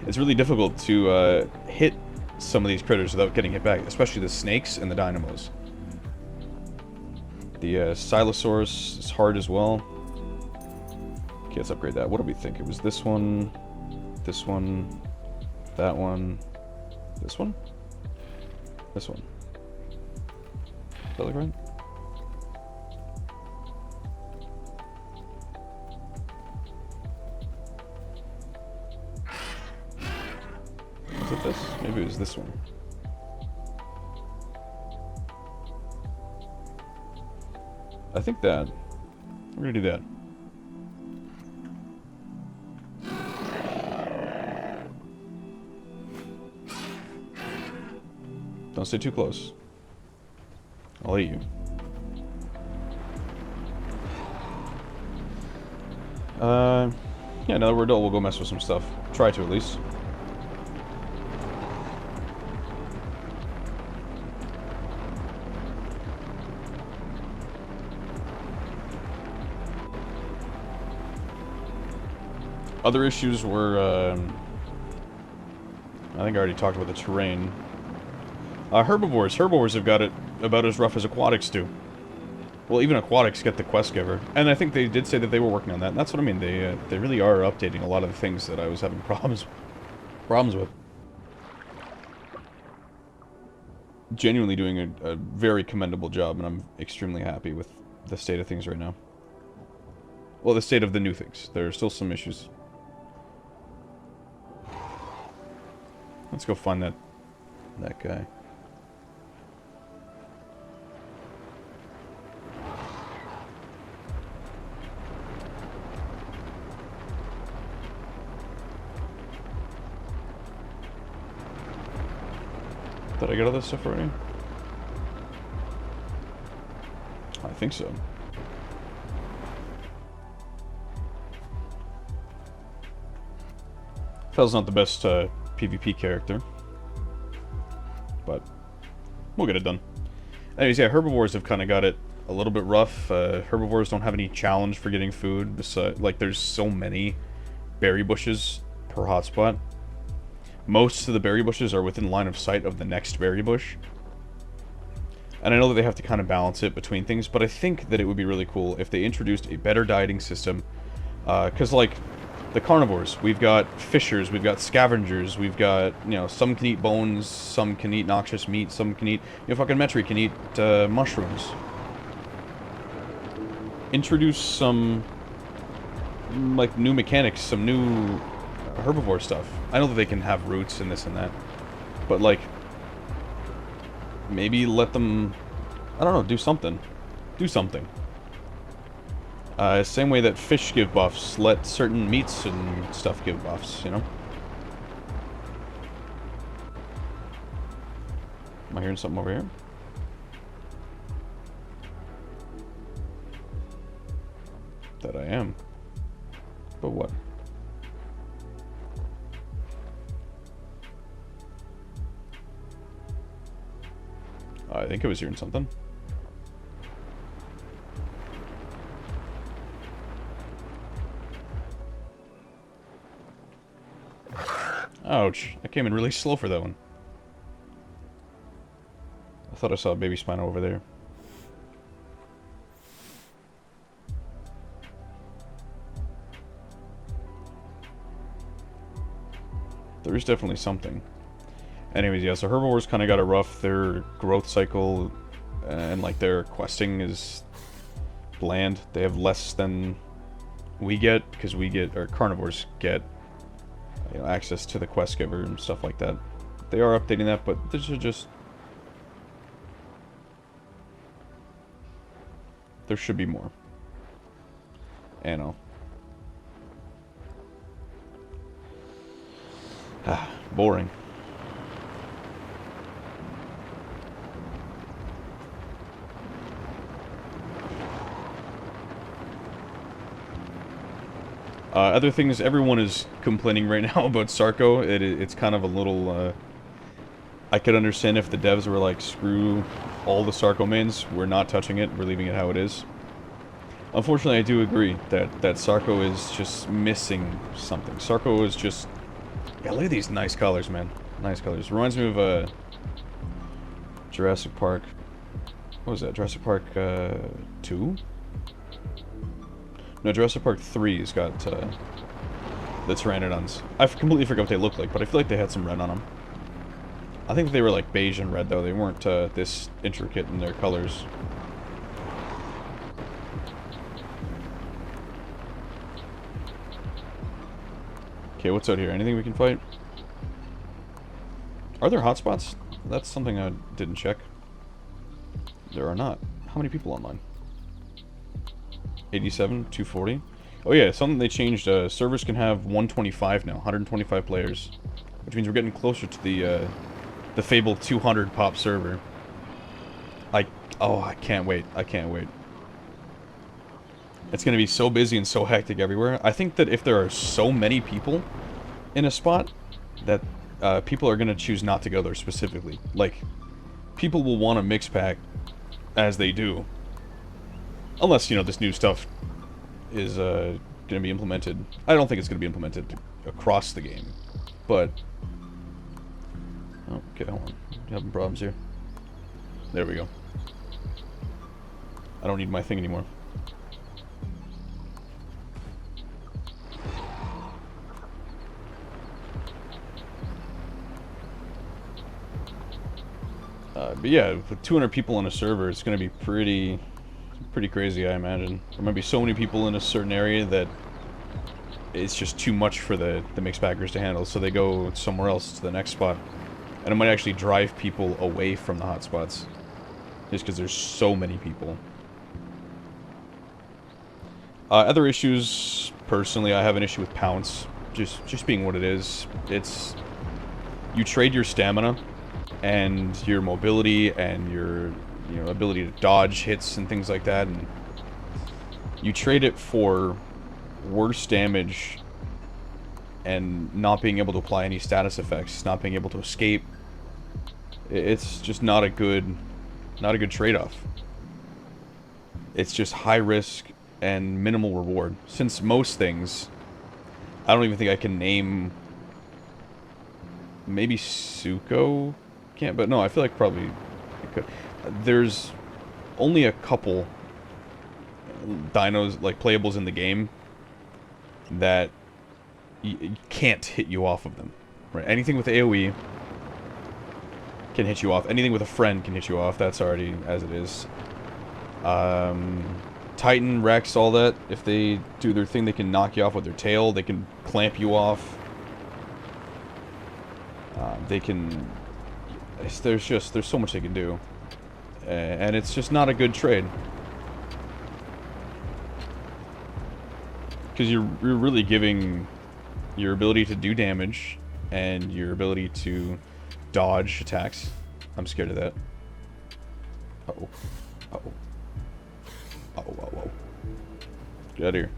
It's really difficult to hit some of these critters without getting hit back, especially the snakes and the dynamos. The Silosaurus is hard as well. Okay, let's upgrade that. What do we think? It was this one, that one, this one, this one. Does that look right? Was it this? Maybe it was this one. I think that. We're gonna do that. Don't stay too close. I'll eat you. Yeah, now that we're adult, we'll go mess with some stuff. Try to, at least. Other issues were, I think I already talked about the terrain. Herbivores. Herbivores have got it about as rough as aquatics do. Well, even aquatics get the quest giver. And I think they did say that they were working on that. And that's what I mean. They really are updating a lot of the things that I was having problems with. Genuinely doing a very commendable job, and I'm extremely happy with the state of things right now. Well, the state of the new things. There are still some issues. Let's go find that guy. Did I get all this stuff already? I think so. Fel's not the best PvP character, but we'll get it done. Anyways, yeah, herbivores have kind of got it a little bit rough. Herbivores don't have any challenge for getting food. Besides, like, there's so many berry bushes per hotspot. Most of the berry bushes are within line of sight of the next berry bush. And I know that they have to kind of balance it between things, but I think that it would be really cool if they introduced a better dieting system. Because, like, the carnivores, we've got fishers, we've got scavengers, we've got, you know, some can eat bones, some can eat noxious meat, some can eat, you know, fucking Metri can eat mushrooms. Introduce some, like, new mechanics, some new herbivore stuff. I know that they can have roots and this and that, but, like, maybe let them, I don't know, do something. Do something. Same way that fish give buffs, let certain meats and stuff give buffs, you know? Am I hearing something over here? That I am. But what? I think I was hearing something. Ouch. I came in really slow for that one. I thought I saw a baby spino over there. There is definitely something. Anyways, yeah, so herbivores kind of got it rough. Their growth cycle and, like, their questing is bland. They have less than we get, because we get, or carnivores get, you know, access to the quest giver and stuff like that. They are updating that, but this is just... There should be more. Anno. Boring. Other things, everyone is complaining right now about Sarco. It's kind of a little, I could understand if the devs were like, screw all the Sarco mains, we're not touching it, we're leaving it how it is. Unfortunately, I do agree that Sarco is just missing something. Sarco is just... Yeah, look at these nice colors, man. Nice colors. Reminds me of, Jurassic Park... What was that? Jurassic Park, 2? No, Jurassic Park 3's got the pteranodons. I completely forgot what they look like, but I feel like they had some red on them. I think they were like beige and red, though. They weren't this intricate in their colors. Okay, what's out here? Anything we can fight? Are there hotspots? That's something I didn't check. There are not. How many people online? 87, 240. Oh yeah, something they changed. Servers can have 125 now, 125 players, which means we're getting closer to the fabled 200 pop server. I can't wait. I can't wait. It's gonna be so busy and so hectic everywhere. I think that if there are so many people in a spot, that people are gonna choose not to go there specifically. Like, people will want a mix pack as they do. Unless, you know, this new stuff is going to be implemented. I don't think it's going to be implemented across the game. But... oh, okay, hold on. Having problems here. There we go. I don't need my thing anymore. But yeah, with 200 people on a server, it's going to be pretty crazy, I imagine. There might be so many people in a certain area that it's just too much for the mix packers to handle, so they go somewhere else to the next spot. And it might actually drive people away from the hotspots, just because there's so many people. Other issues, personally, I have an issue with Pounce. Just being what it is. It's... you trade your stamina and your mobility and your ability to dodge hits and things like that, and you trade it for worse damage and not being able to apply any status effects, not being able to escape. It's just not a good trade-off. It's just high risk and minimal reward. Since most things, I don't even think I can name. Maybe Suko can't, but no, I feel like probably it could. There's only a couple dinos, like playables in the game, that you can't hit you off of them. Right? Anything with AoE can hit you off. Anything with a friend can hit you off. That's already as it is. Titan, Rex, all that. If they do their thing, they can knock you off with their tail. They can clamp you off. They can... there's so much they can do. And it's just not a good trade. Because you're really giving your ability to do damage and your ability to dodge attacks. I'm scared of that. Uh-oh. Uh-oh. Uh-oh, uh-oh. Get out of here.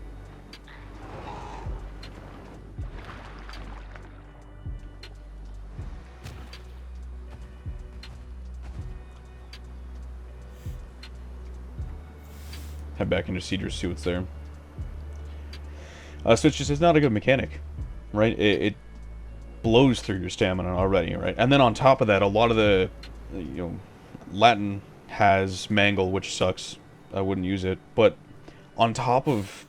Head back into Cedar, see what's there. So it's not a good mechanic, right? It blows through your stamina already, right? And then on top of that, a lot of the, Latin has Mangle, which sucks. I wouldn't use it. But on top of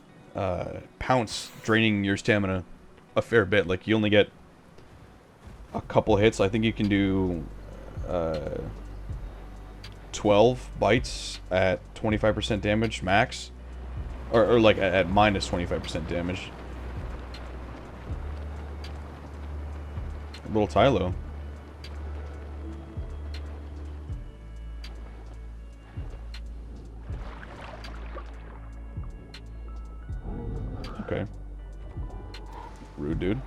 Pounce draining your stamina a fair bit, like you only get a couple hits. I think you can do 12 bites at 25% damage max. Or like at minus 25% damage. Little Tylo. Okay. Rude dude.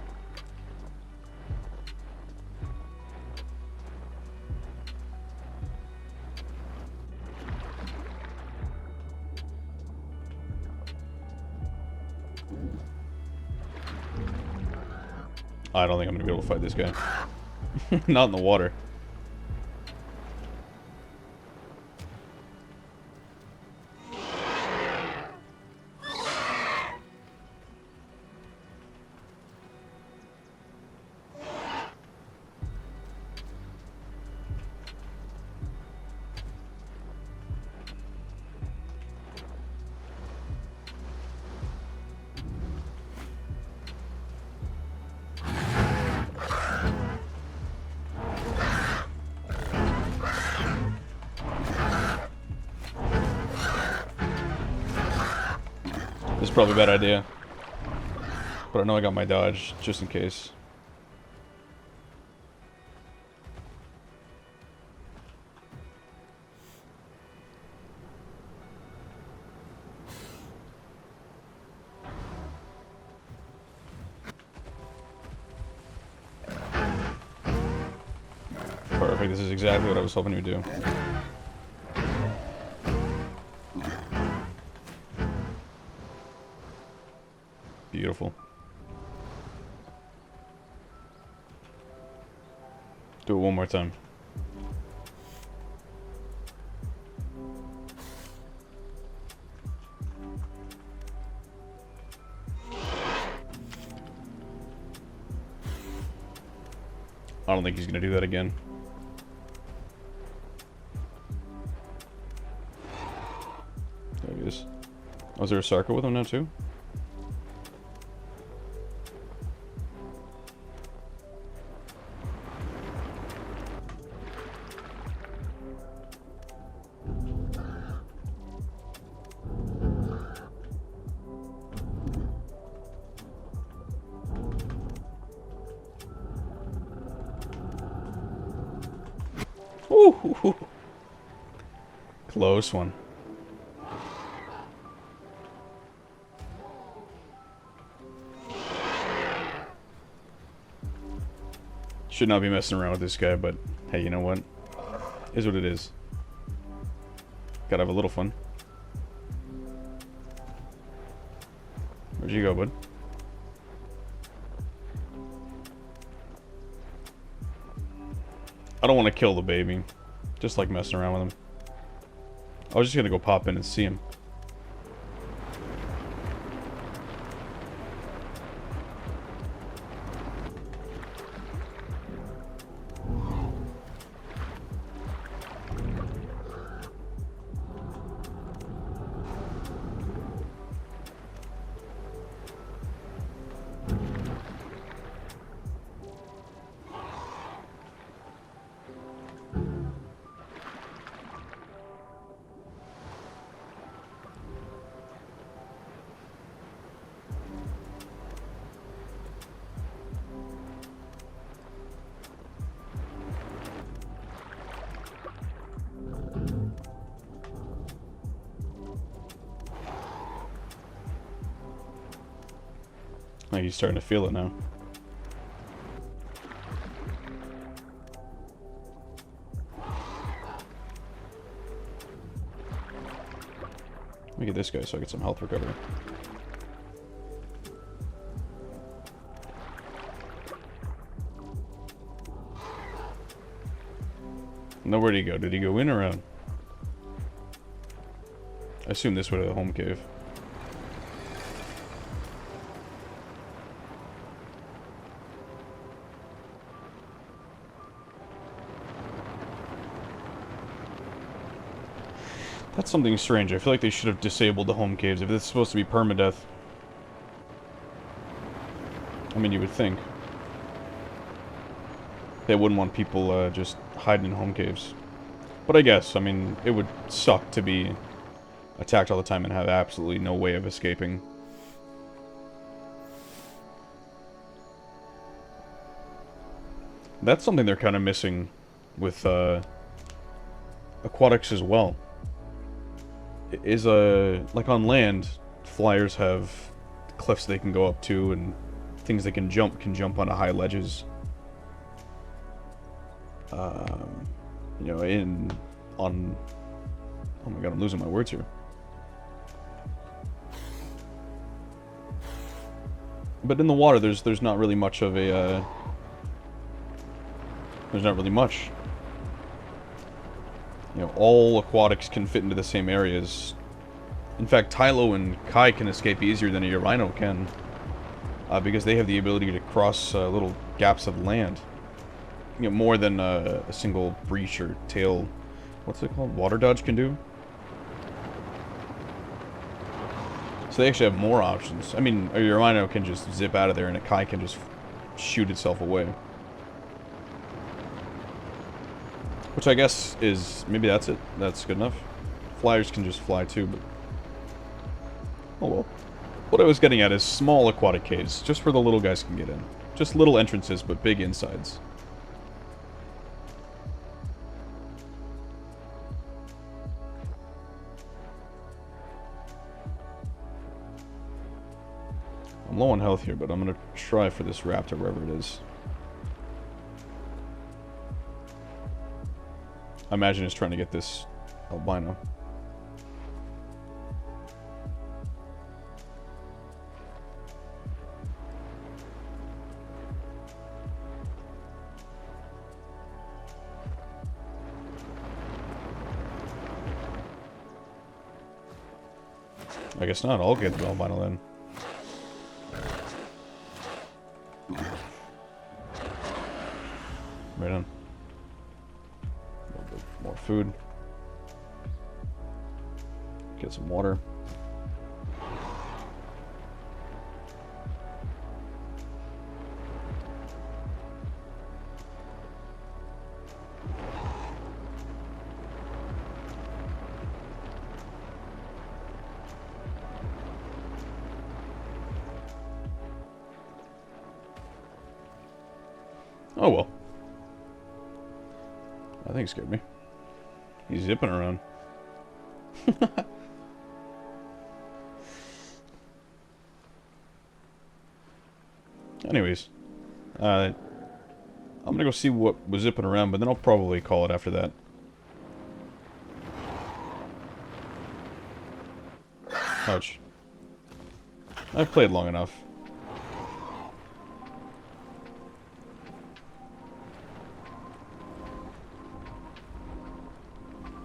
I don't think I'm going to be able to fight this guy. Not in the water. This is probably a bad idea. But I know I got my dodge, just in case. Perfect, this is exactly what I was hoping you would do. Beautiful. Do it one more time. I don't think he's gonna do that again. There he is. Oh, is there a Sarko with him now too? Ooh, close one. Should not be messing around with this guy, but hey, you know what? Is what it is. Gotta have a little fun. Where'd you go, bud? I don't want to kill the baby. Just like messing around with him. I was just gonna go pop in and see him. Like he's starting to feel it now. Let me get this guy so I get some health recovery. Now where'd he go? Did he go in or out? I assume this way to the home cave. That's something strange. I feel like they should have disabled the home caves if it's supposed to be permadeath. I mean, you would think. They wouldn't want people just hiding in home caves. But I guess, I mean, it would suck to be attacked all the time and have absolutely no way of escaping. That's something they're kind of missing with aquatics as well. Is like on land, flyers have cliffs they can go up to and things they can jump onto high ledges. You know, oh my god, I'm losing my words here. But in the water, there's not really much of a there's not really much. You know, all aquatics can fit into the same areas. In fact, Tylo and Kai can escape easier than a Urino can. Because they have the ability to cross little gaps of land. You know, more than a single breach or tail... What's it called? Water dodge can do? So they actually have more options. I mean, a Urino can just zip out of there and a Kai can just shoot itself away. Which I guess is... Maybe that's it. That's good enough. Flyers can just fly too, but... Oh well. What I was getting at is small aquatic caves, just where the little guys can get in. Just little entrances, but big insides. I'm low on health here, but I'm gonna try for this raptor wherever it is. I imagine it's trying to get this albino. I guess not. I'll get the albino then. Right on. A little bit more food. Get some water. Oh well. I think it scared me. He's zipping around. Anyways. I'm gonna go see what was zipping around, but then I'll probably call it after that. Ouch. I've played long enough.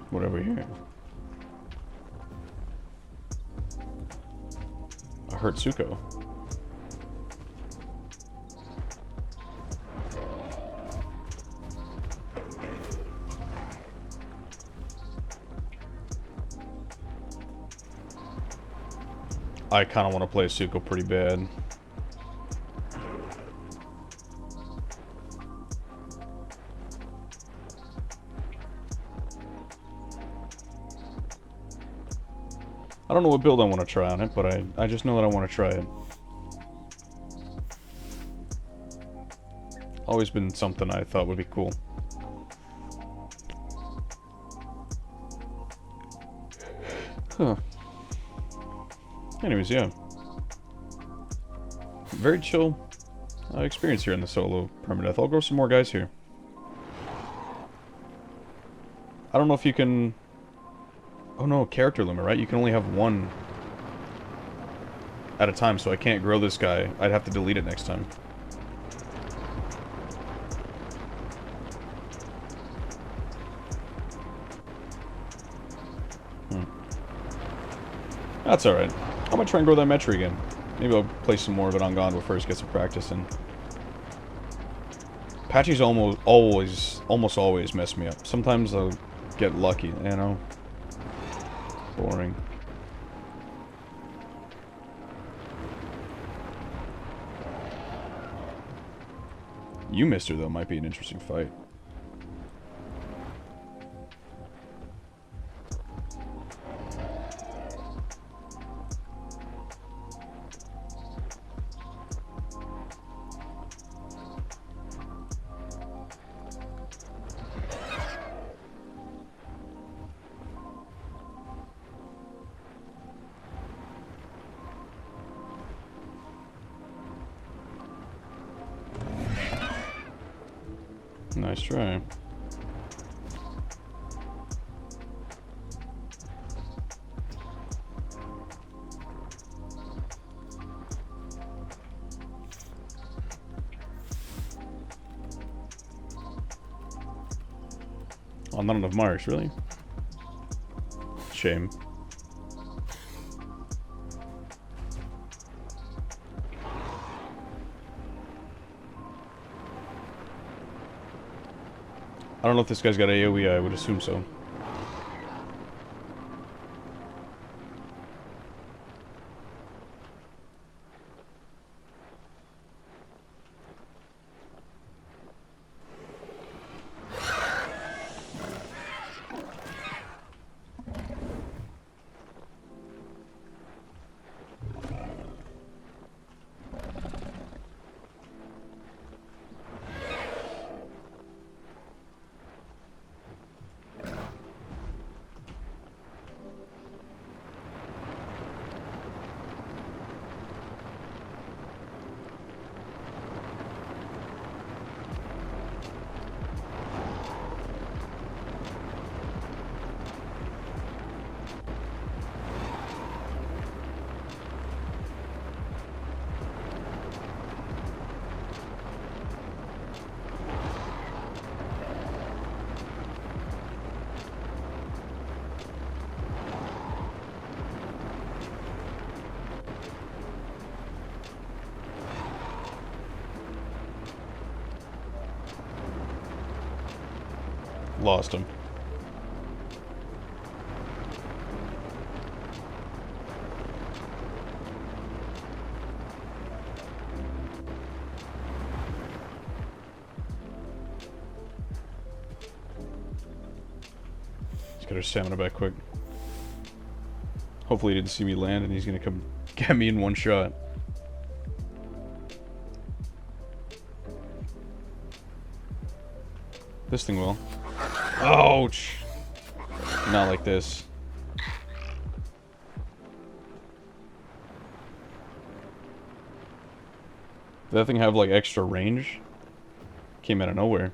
What over here? A Hertsuko. I kind of want to play Suko pretty bad. I don't know what build I want to try on it, but I just know that I want to try it. Always been something I thought would be cool. Huh. Anyways, yeah. Very chill experience here in the solo permadeath. I'll grow some more guys here. I don't know if you can... Oh no, character limit, right? You can only have one at a time, so I can't grow this guy. I'd have to delete it next time. That's alright. I'm gonna try and grow that Metri again. Maybe I'll play some more of it on Gondor first, get some practice in. Patches almost always mess me up. Sometimes I'll get lucky, you know? Boring. You missed her, though. Might be an interesting fight. Nice try. Oh, not enough marks, really? Shame. I don't know if this guy's got AoE, I would assume so. Lost him. He's got our stamina back quick. Hopefully he didn't see me land and he's gonna come get me in one shot. This thing will. Ouch! Not like this. Did that thing have like extra range? Came out of nowhere.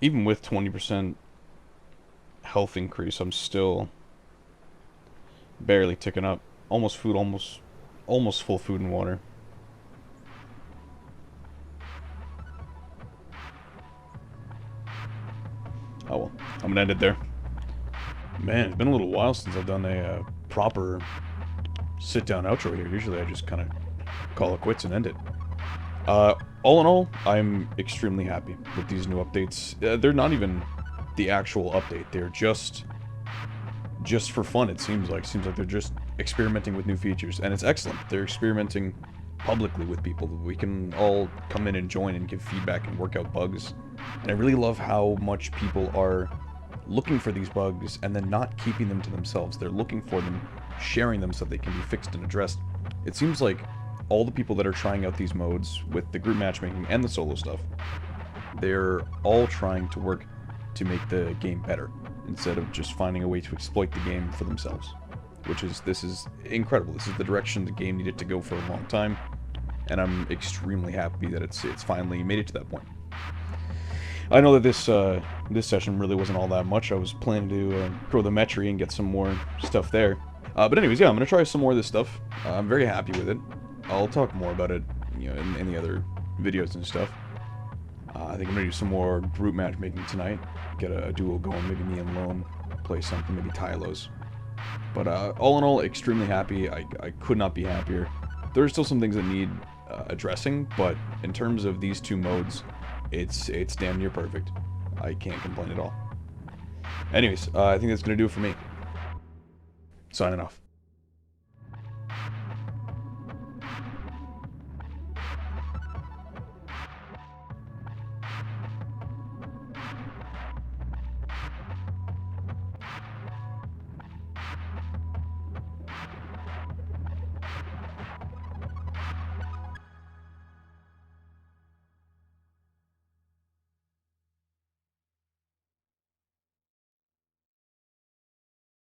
Even with 20% health increase, I'm still barely ticking up. Almost food, almost full food and water. Oh well, I'm gonna end it there. Man, it's been a little while since I've done a proper sit-down outro here. Usually I just kind of call it quits and end it. All in all, I'm extremely happy with these new updates. They're not even the actual update. They're just for fun, it seems like. Seems like they're just experimenting with new features, and it's excellent. They're experimenting publicly with people. We can all come in and join and give feedback and work out bugs. And I really love how much people are looking for these bugs and then not keeping them to themselves. They're looking for them, sharing them so they can be fixed and addressed. It seems like all the people that are trying out these modes with the group matchmaking and the solo stuff, they're all trying to work to make the game better instead of just finding a way to exploit the game for themselves. This is incredible. This is the direction the game needed to go for a long time, and I'm extremely happy that it's finally made it to that point. I know that this session really wasn't all that much. I was planning to grow the Metry and get some more stuff there. But anyways, yeah, I'm gonna try some more of this stuff. I'm very happy with it. I'll talk more about it, in the other videos and stuff. I think I'm gonna do some more group matchmaking tonight. Get a duo going, maybe me and Lone play something, maybe Tylos. But all in all, extremely happy. I could not be happier. There are still some things that need addressing, but in terms of these two modes, it's damn near perfect. I can't complain at all. Anyways, I think that's gonna do it for me. Signing off.